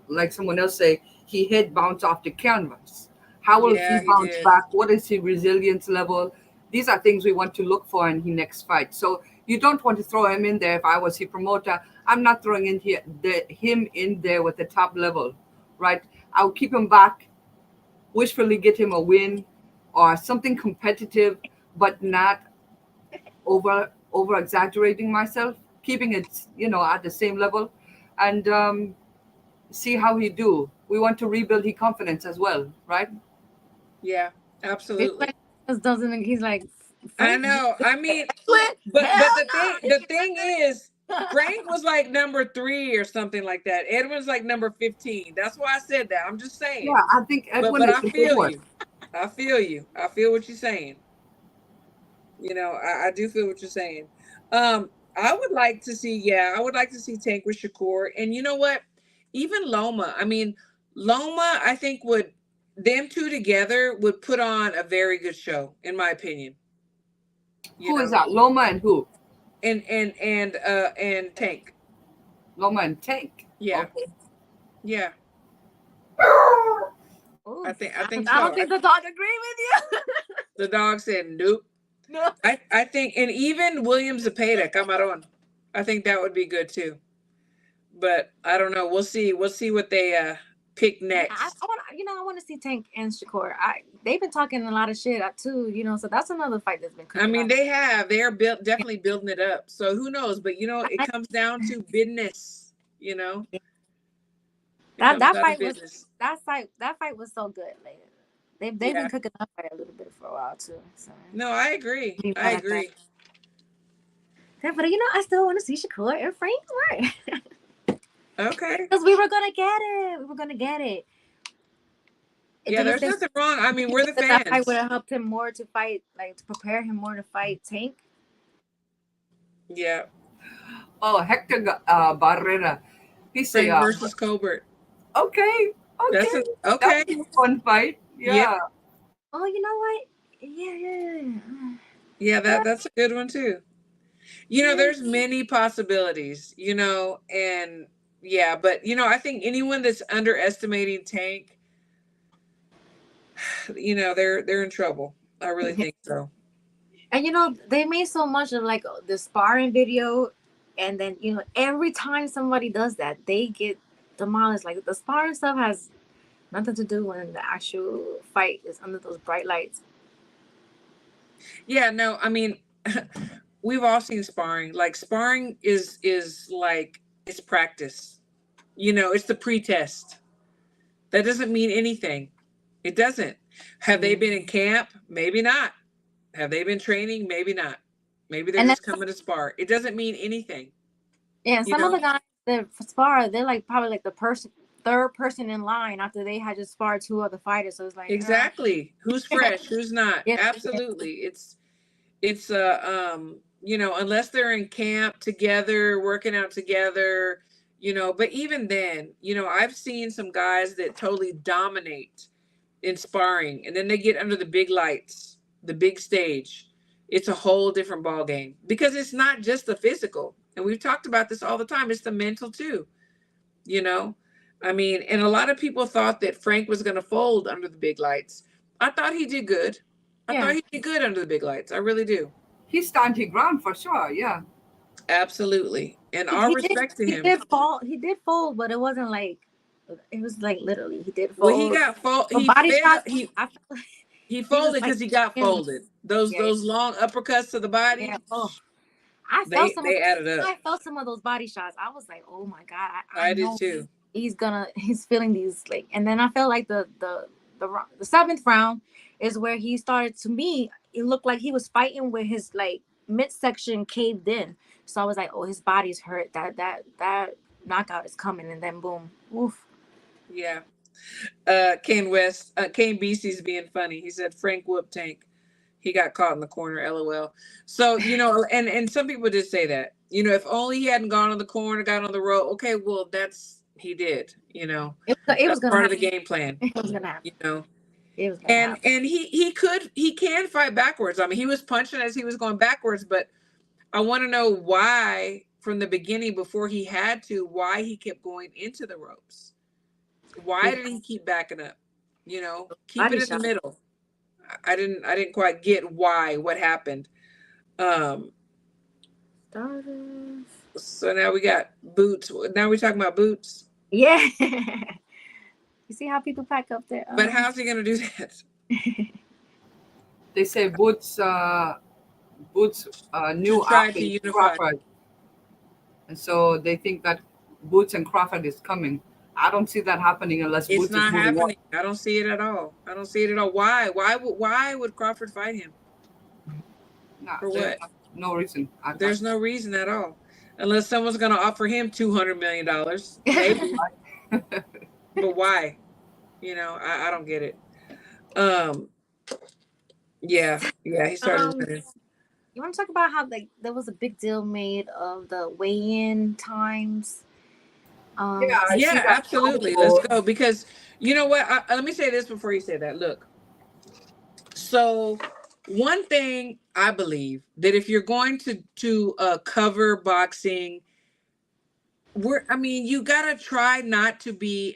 like someone else say, he head bounced off the canvas. How will he Yeah, he bounce did. back? What is his resilience level? These are things we want to look for in his next fight. So you don't want to throw him in there. If I was the promoter, I'm not throwing him in there with the top level, right? I'll keep him back, wishfully get him a win or something competitive, but not over exaggerating myself, keeping it at the same level, and see how he do. We want to rebuild his confidence as well, right? Yeah, It's absolutely. like just doesn't. He's like I Frank. know. I mean, Hell but no. the thing is, Frank was like number 3 or something like that. Edwin's like number 15. That's why I said that. I'm just Yeah, saying. I think Edwin But is I a good feel one. you. I feel you. I feel what you're saying. I do feel what you're saying. I would like to see, yeah, I would like to see Tank with Shakur. And you know what? Even Loma. I mean, Loma, I think would them two together would put on a very good show, in my opinion. You Who is know, that? Loma and who? and Tank. Loma and Tank. Yeah, Okay. yeah. Oof. I think I so. don't think the dog agree with you. The dog said nope. No. I think, and even William Zepeda, Camarón. I think that would be good too. But I don't know. We'll see. We'll see what they pick Yeah, next. I want I want to see Tank and Shakur. They've been talking a lot of shit too, so that's another fight that's been I cooking mean, up. they have. They are definitely building it up. So who knows? But it I, comes down to business. It that comes that down to fight was business. that fight was so good. Like they've been Yeah. cooking up fight a little bit for a while too. So No, I agree. be I mad at that. agree. Yeah, but I still want to see Shakur and Frank work Okay. because we were gonna get it. We were gonna get it. Yeah, Do you there's think nothing wrong. I mean, we're the that fight would fans. have helped him more to fight, like to prepare him more to fight Tank? Yeah. Oh, Hector Barrera. He say, Frank versus Colbert. okay, That's okay, that okay. was a fun fight. Yeah. Yeah. Oh, you know what? Yeah. Yeah, that's a good one too. There's many possibilities, and yeah, but I think anyone that's underestimating Tank, they're in trouble. I really think so. And they made so much of like the sparring video, and then every time somebody does that, they get demolished. Like the sparring stuff has nothing to do when the actual fight is under those bright lights. Yeah, no, I mean, we've all seen sparring. Like sparring is like it's practice. It's the pre-test. That doesn't mean anything. It doesn't. Have they been in camp? Maybe not. Have they been training? Maybe not. Maybe they're And then just coming to spar. It doesn't mean anything. yeah, You some of know? the guys that spar, they're like probably like the third person in line after they had just sparred two other fighters. So it's like Exactly. Who's fresh? Who's not? yeah, Absolutely. It's unless they're in camp together, working out together, but even then, I've seen some guys that totally dominate in sparring, and then they get under the big lights, the big stage. It's a whole different ball game because it's not just the physical. And we've talked about this all the time. It's the mental too. I mean, and a lot of people thought that Frank was going to fold under the big lights. I thought he did good. I thought he did good under the big lights. I really do. He stand his ground for sure. Yeah. Absolutely. And all respect to him. He did fall. He did fold, but it wasn't like it was like literally he did Well, fold. he got But body shots. He He was folded like because he got folded. Those long uppercuts to the body. Yeah. Oh, I felt They added up. I felt some of those body shots. I was like, oh my god, I did know too. He's feeling these like, and then I felt like the seventh round is where he started. To me, it looked like he was fighting with his like midsection caved in. So I was like, oh, his body's hurt. That knockout is coming, and then boom, oof. Yeah. Kane BC's being funny. He said Frank whooped Tank. He got caught in the corner, LOL. So, and some people did say that, if only he hadn't gone on the corner, got on the road. Okay, well, he did, It was gonna part happen. of the game plan. It was gonna happen. It was gonna And happen. and he can fight backwards. I mean, he was punching as he was going backwards, but I want to know why from the beginning before he had to, why he kept going into the ropes. Why did he keep backing up? You know, keep Body it in the shot. middle. I didn't quite get what happened. Um, Starters. so now we got Boots. Now we're talking about Boots. Yeah. You see how people pack up their But how's he gonna do that? They say Boots To new try to athlete unify. Crawford, and so they think that Boots and Crawford is coming. I don't see that happening unless It's Boots is not moving up. happening. I don't see it at all. I don't see it at all. Why? Why would Crawford fight him? Nah, For there's what? no reason. There's no reason at all. Unless someone's gonna offer him $200 million. Maybe. But why? You know, I don't get it. Yeah, he started running. You want to talk about how like there was a big deal made of the weigh-in times? Yeah, I see Yeah, that absolutely. Let's also. go because you know what? Let me say this before you say that. Look, so one thing I believe that if you're going to cover boxing, you gotta try not to be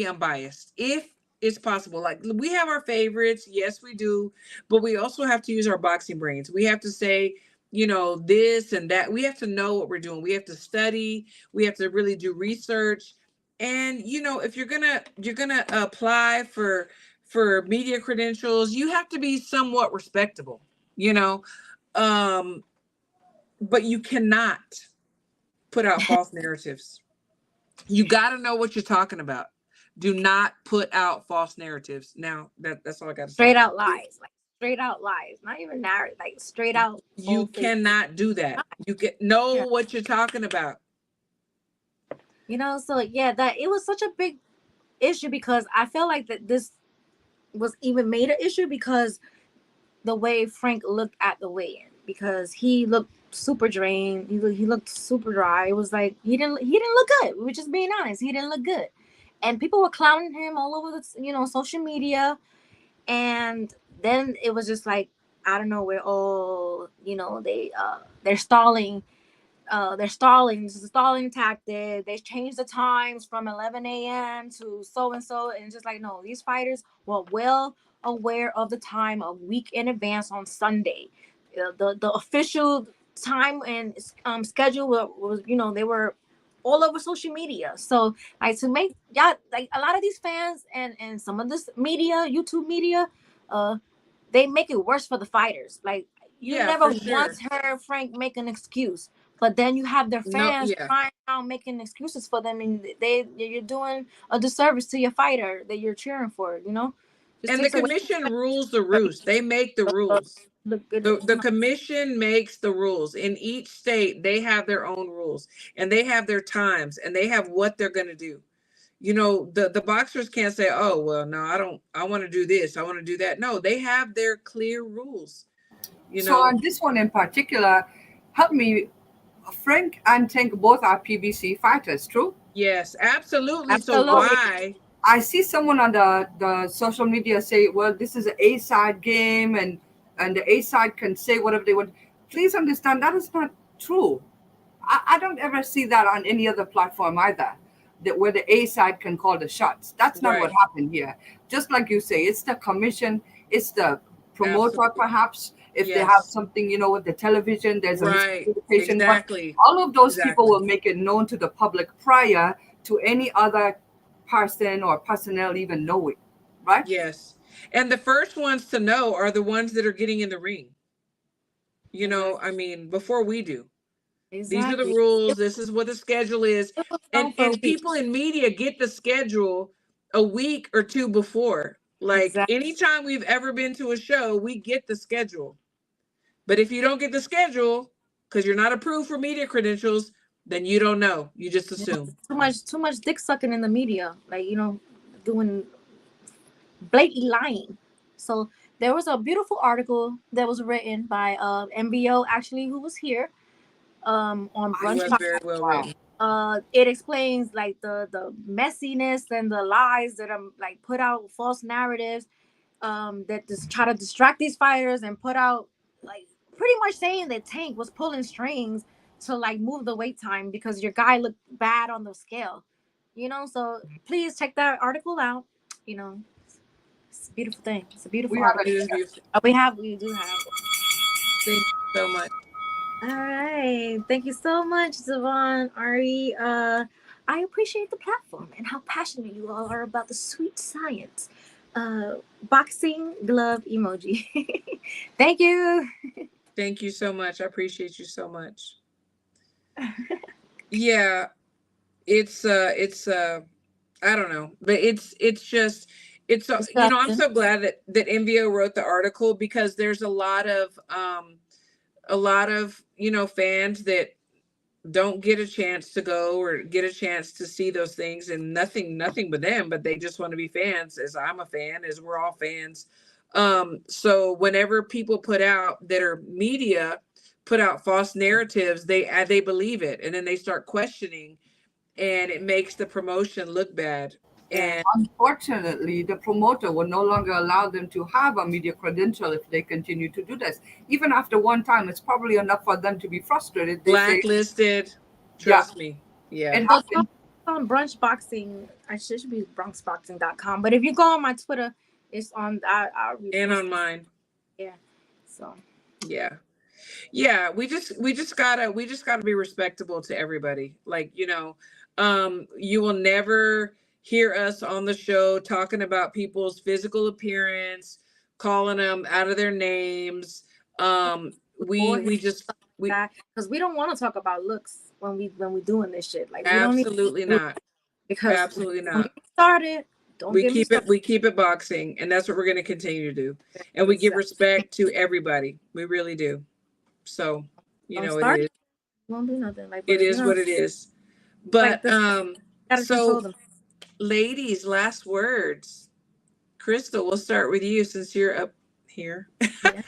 unbiased if it's possible. Like we have our favorites, yes, we do, but we also have to use our boxing brains. We have to say, you know, this and that. We have to know what we're doing. We have to study. We have to really do research. And you know, if you're gonna apply for media credentials, you have to be somewhat respectable. You know, um, but you cannot put out false narratives. You got to know what you're talking about. Do not put out false narratives. Now that's all I got to say. Straight out lies, like straight out lies, not even narrative, like straight out. You cannot do that. You know what you're talking about. You know, so yeah, that it was such a big issue because I feel like that this was even made an issue because the way Frank looked at the weigh-in, because he looked super drained. He looked super dry. It was like he didn't look good. We're just being honest. He didn't look good, and people were clowning him all over the social media. And then it was just like I don't know. We're all they're stalling. This is a stalling tactic. They changed the times from 11 a.m. to so and so, and just like no, these fighters were well aware of the time a week in advance on Sunday. The official time and schedule was they were all over social media. So like to make like a lot of these fans and some of this media, YouTube media, they make it worse for the fighters. Like you never once heard Frank make an excuse. But then you have their fans trying out making excuses for them, and you're doing a disservice to your fighter that you're cheering for. Just and the commission rules the roost. They make the rules. The commission makes the rules. In each state, they have their own rules, and they have their times, and they have what they're going to do. You know, the boxers can't say, "Oh, well, no, I want to do this. I want to do that." No, they have their clear rules. So on this one in particular, help me. Frank and Tank both are PBC fighters, true? Yes, absolutely. So why? I see someone on the social media say, well, this is an A-side game and the A-side can say whatever they want. Please understand that is not true. I don't ever see that on any other platform either, where the A-side can call the shots. That's not what happened here. Just like you say, it's the commission, it's the promoter perhaps. If they have something, with the television, there's a miscommunication. Exactly. But all of those people will make it known to the public prior to any other person or personnel even know it, right? Yes. And the first ones to know are the ones that are getting in the ring. Before we do. Exactly. These are the rules. This is what the schedule is. And people in media get the schedule a week or two before. Like anytime we've ever been to a show, we get the schedule. But if you don't get the schedule because you're not approved for media credentials, then you don't know. You just assume. Too much dick sucking in the media, like doing blatantly lying. So there was a beautiful article that was written by MBO actually, who was here on Brunch. It was very well written. It explains like the messiness and the lies that are like put out, false narratives that just try to distract these fighters and put out like pretty much saying that Tank was pulling strings to like move the weight time because your guy looked bad on the scale. You know, so please check that article out. You know, it's a beautiful thing. It's a beautiful We have article. It is beautiful. We do have. Thank you so much. All right. Thank you so much, Savon, Ari. I appreciate the platform and how passionate you all are about the sweet science. Boxing glove emoji. Thank you. Thank you so much. I appreciate you so much. Yeah, it's I don't know, but it's just it's you know, I'm so glad that MVO wrote the article, because there's a lot of you know, fans that don't get a chance to go or get a chance to see those things, and nothing but them, but they just want to be fans, as I'm a fan, as we're all fans. So whenever people put out that are media put out false narratives, they believe it, and then they start questioning, and it makes the promotion look bad. And unfortunately, the promoter will no longer allow them to have a media credential if they continue to do this. Even after one time, it's probably enough for them to be frustrated. They say, blacklisted, yeah, trust me. Yeah. it happened. On Brunch Boxing, I should be bronxboxing.com, but if you go on my Twitter, it's on And on mine. Yeah. So yeah, we just gotta be respectable to everybody. Like, you know, you will never hear us on the show talking about people's physical appearance, calling them out of their names. We just because we don't want to talk about looks when we doing this shit. Like, we don't need absolutely not. because Absolutely don't not. get me started. Don't We get me keep started. we keep it boxing, and that's what we're going to continue to do. And we give respect to everybody. We really do. So, you know, it is. Won't be nothing. Like, It is what it is. But so, ladies, last words. Crystal, we'll start with you since you're up here. Yeah.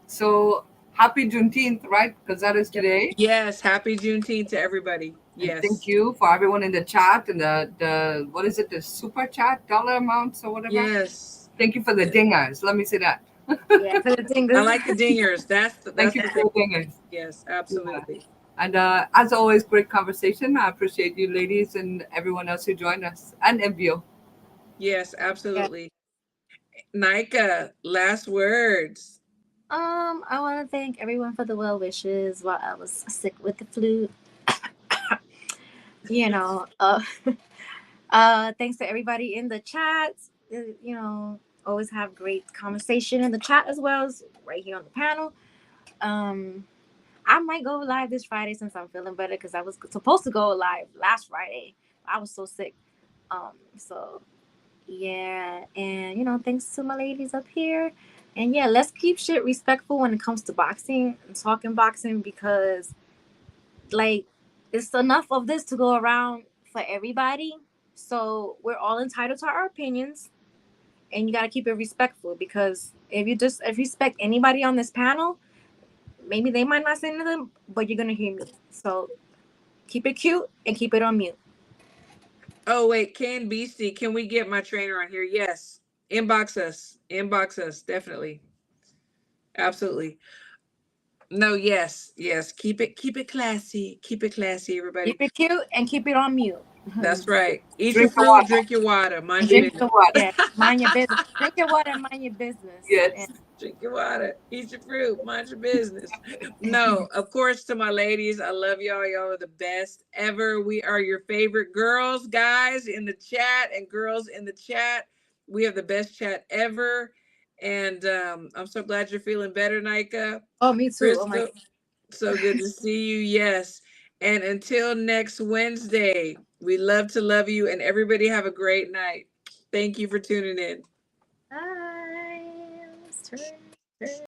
So happy Juneteenth, right? Because that is today. Yes, happy Juneteenth to everybody. Yes. And thank you for everyone in the chat and the what is it, the super chat dollar amounts or whatever. Yes. Thank you for the dingers. Let me say that. Yeah, for the dingers. I like the dingers. Thank you for the dingers. Yes, absolutely. Yeah. And as always, great conversation. I appreciate you ladies and everyone else who joined us, and MVO. Yes, absolutely. Yeah. Nika, last words. I want to thank everyone for the well wishes while I was sick with the flu. You know, thanks to everybody in the chat. You know, always have great conversation in the chat as well as right here on the panel. I might go live this Friday since I'm feeling better, because I was supposed to go live last Friday. I was so sick. So yeah, and you know, thanks to my ladies up here. And yeah, let's keep shit respectful when it comes to boxing and talking boxing, because like, it's enough of this to go around for everybody. So we're all entitled to our opinions, and you got to keep it respectful, because if you respect anybody on this panel, maybe they might not say nothing, but you're going to hear me. So keep it cute and keep it on mute. Oh, wait, Ken Beastie, can we get my trainer on here? Yes. Inbox us. Definitely. Absolutely. No, yes. Keep it classy. Keep it classy, everybody. Keep it cute and keep it on mute. That's right. Eat your food, drink your water. Mind your business. Yeah, mind your business. Drink your water and mind your business. Yes. And drink your water. Eat your fruit. Mind your business. No, of course, to my ladies, I love y'all. Y'all are the best ever. We are your favorite girls, guys in the chat, and girls in the chat. We have the best chat ever. And I'm so glad you're feeling better, Nika. Oh, me too. Crystal, oh my. So good to see you. Yes. And until next Wednesday, we love to love you, and everybody have a great night. Thank you for tuning in. Bye.